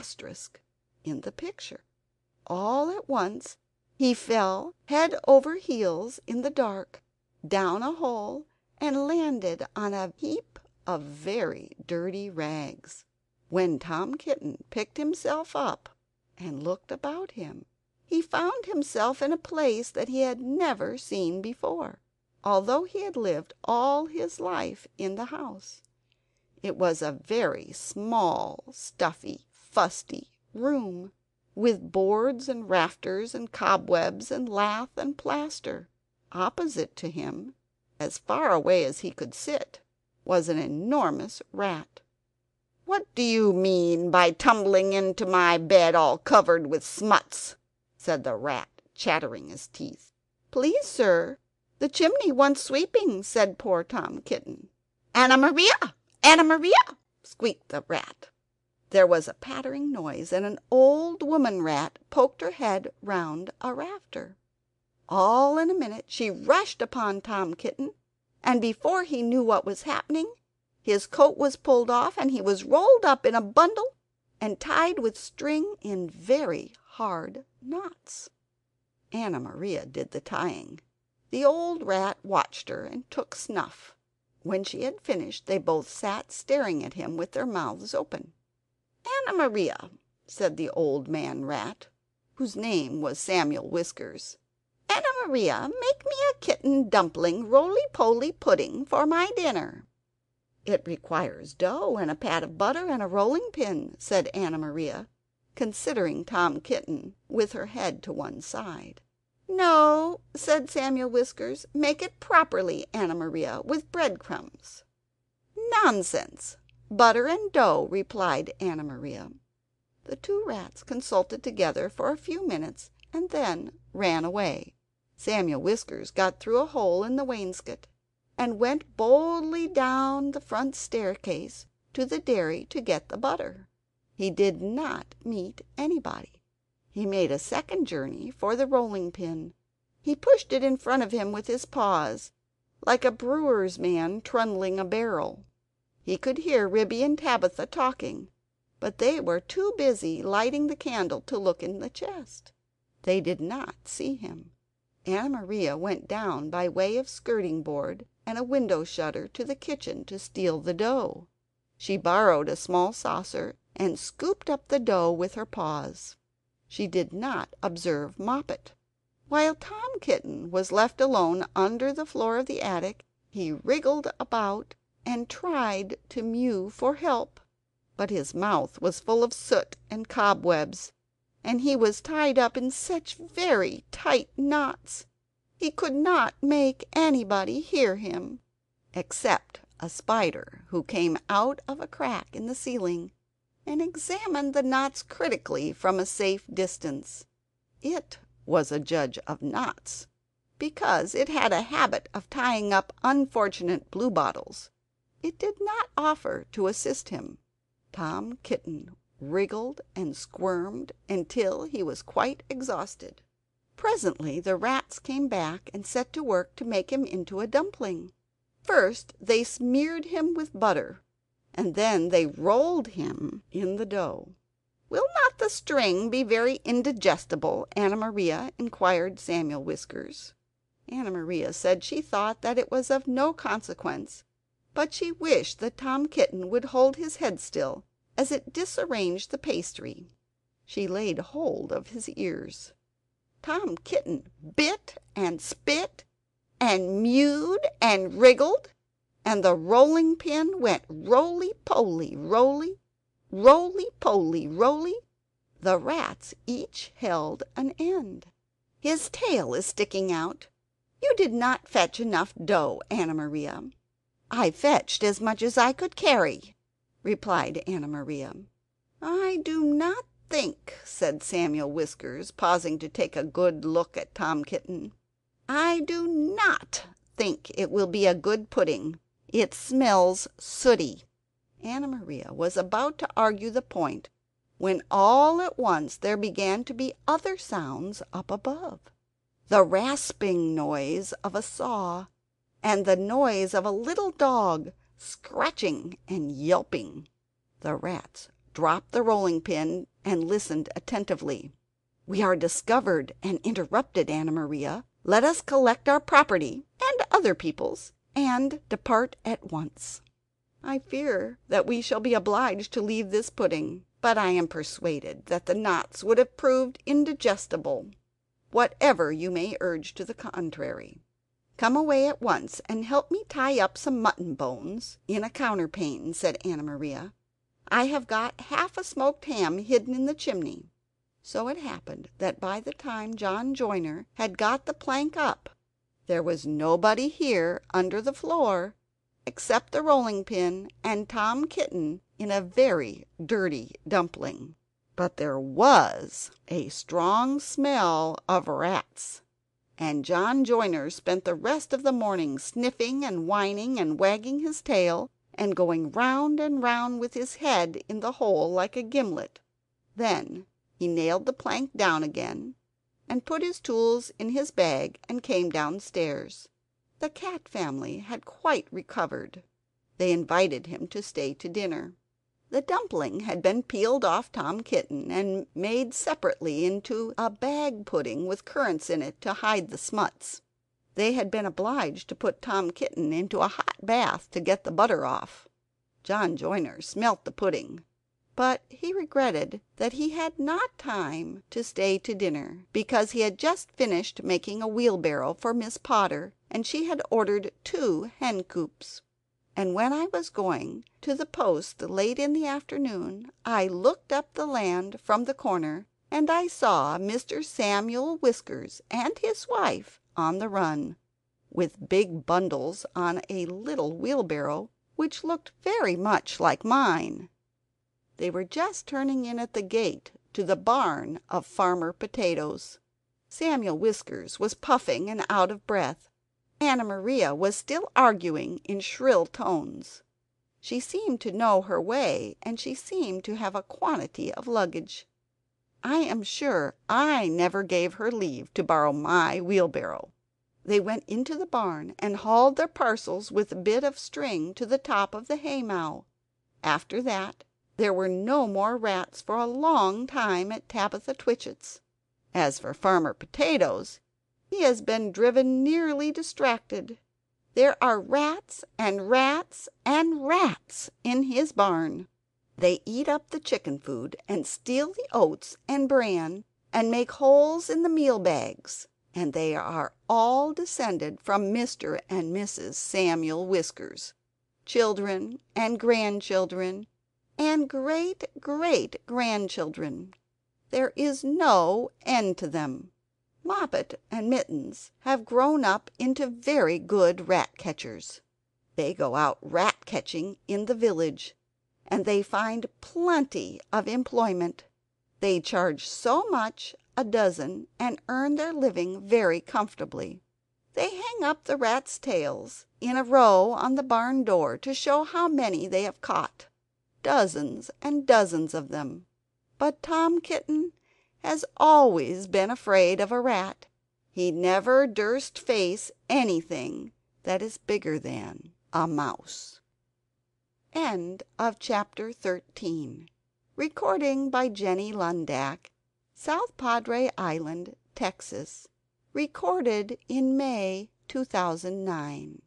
asterisk in the picture. All at once he fell head over heels in the dark, down a hole, and landed on a heap of very dirty rags. When Tom Kitten picked himself up and looked about him, he found himself in a place that he had never seen before, although he had lived all his life in the house. It was a very small, stuffy, fusty room, with boards and rafters and cobwebs and lath and plaster. Opposite to him, as far away as he could sit, was an enormous rat. "What do you mean by tumbling into my bed all covered with smuts?" said the rat, chattering his teeth. "Please, sir, the chimney wants sweeping," said poor Tom Kitten. "Anna Maria! Anna Maria!" squeaked the rat. There was a pattering noise, and an old woman rat poked her head round a rafter. All in a minute she rushed upon Tom Kitten, and before he knew what was happening, his coat was pulled off, and he was rolled up in a bundle and tied with string in very hard knots. Anna Maria did the tying. The old rat watched her and took snuff. When she had finished they both sat staring at him with their mouths open. "Anna Maria," said the old man rat, whose name was Samuel Whiskers, "Anna Maria, make me a kitten dumpling roly-poly pudding for my dinner." "It requires dough and a pat of butter and a rolling pin," said Anna Maria, considering Tom Kitten with her head to one side. "No," said Samuel Whiskers, "make it properly, Anna Maria, with breadcrumbs." "Nonsense! Butter and dough," replied Anna Maria. The two rats consulted together for a few minutes and then ran away. Samuel Whiskers got through a hole in the wainscot, and went boldly down the front staircase to the dairy to get the butter. He did not meet anybody. He made a second journey for the rolling pin. He pushed it in front of him with his paws, like a brewer's man trundling a barrel. He could hear Ribby and Tabitha talking, but they were too busy lighting the candle to look in the chest. They did not see him. Anna Maria went down by way of skirting board and a window shutter to the kitchen to steal the dough. She borrowed a small saucer and scooped up the dough with her paws. She did not observe Moppet. While Tom Kitten was left alone under the floor of the attic, he wriggled about and tried to mew for help, but his mouth was full of soot and cobwebs, and he was tied up in such very tight knots he could not make anybody hear him, except a spider who came out of a crack in the ceiling and examined the knots critically from a safe distance. It was a judge of knots, because it had a habit of tying up unfortunate bluebottles. It did not offer to assist him. Tom Kitten wriggled and squirmed until he was quite exhausted. Presently the rats came back and set to work to make him into a dumpling. First they smeared him with butter, and then they rolled him in the dough. "Will not the string be very indigestible, Anna Maria?" inquired Samuel Whiskers. Anna Maria said she thought that it was of no consequence, but she wished that Tom Kitten would hold his head still, as it disarranged the pastry. She laid hold of his ears. Tom Kitten bit and spit and mewed and wriggled, and the rolling pin went roly-poly, roly, roly-poly, roly. The rats each held an end. "His tail is sticking out. You did not fetch enough dough, Anna Maria." "I fetched as much as I could carry," replied Anna Maria. "I do not think," said Samuel Whiskers, pausing to take a good look at Tom Kitten, "I do not think it will be a good pudding. It smells sooty." Anna Maria was about to argue the point when all at once there began to be other sounds up above. The rasping noise of a saw, and the noise of a little dog scratching and yelping. The rats dropped the rolling pin and listened attentively. "We are discovered and interrupted, Anna Maria. Let us collect our property and other people's, and depart at once. I fear that we shall be obliged to leave this pudding, but I am persuaded that the knots would have proved indigestible, whatever you may urge to the contrary. Come away at once and help me tie up some mutton bones in a counterpane," said Anna Maria. "I have got half a smoked ham hidden in the chimney." So it happened that by the time John Joiner had got the plank up, there was nobody here under the floor except the rolling pin and Tom Kitten in a very dirty dumpling. But there was a strong smell of rats, and John Joiner spent the rest of the morning sniffing and whining and wagging his tail and going round and round with his head in the hole like a gimlet. Then he nailed the plank down again, and put his tools in his bag and came downstairs. The cat family had quite recovered. They invited him to stay to dinner. The dumpling had been peeled off Tom Kitten and made separately into a bag pudding with currants in it to hide the smuts. They had been obliged to put Tom Kitten into a hot bath to get the butter off. John Joiner smelt the pudding, but he regretted that he had not time to stay to dinner, because he had just finished making a wheelbarrow for Miss Potter, and she had ordered 2 hen coops. "And when I was going to the post late in the afternoon, I looked up the land from the corner, and I saw Mr. Samuel Whiskers and his wife on the run, with big bundles on a little wheelbarrow which looked very much like mine. They were just turning in at the gate to the barn of Farmer Potatoes. Samuel Whiskers was puffing and out of breath. Anna Maria was still arguing in shrill tones. She seemed to know her way, and she seemed to have a quantity of luggage. I am sure I never gave her leave to borrow my wheelbarrow. They went into the barn and hauled their parcels with a bit of string to the top of the haymow. After that there were no more rats for a long time at Tabitha Twitchit's. As for Farmer Potatoes, he has been driven nearly distracted. There are rats and rats and rats in his barn. They eat up the chicken food and steal the oats and bran and make holes in the meal bags, and they are all descended from Mr. and Mrs. Samuel Whiskers, children and grandchildren and great-great-grandchildren. There is no end to them. Moppet and Mittens have grown up into very good rat catchers. They go out rat catching in the village, and they find plenty of employment. They charge so much a dozen and earn their living very comfortably. They hang up the rats' tails in a row on the barn door to show how many they have caught, dozens and dozens of them. But Tom Kitten has always been afraid of a rat. He never durst face anything that is bigger than a mouse. End of chapter 13. Recording by Jenny Lundak, South Padre Island, Texas. Recorded in May 2009.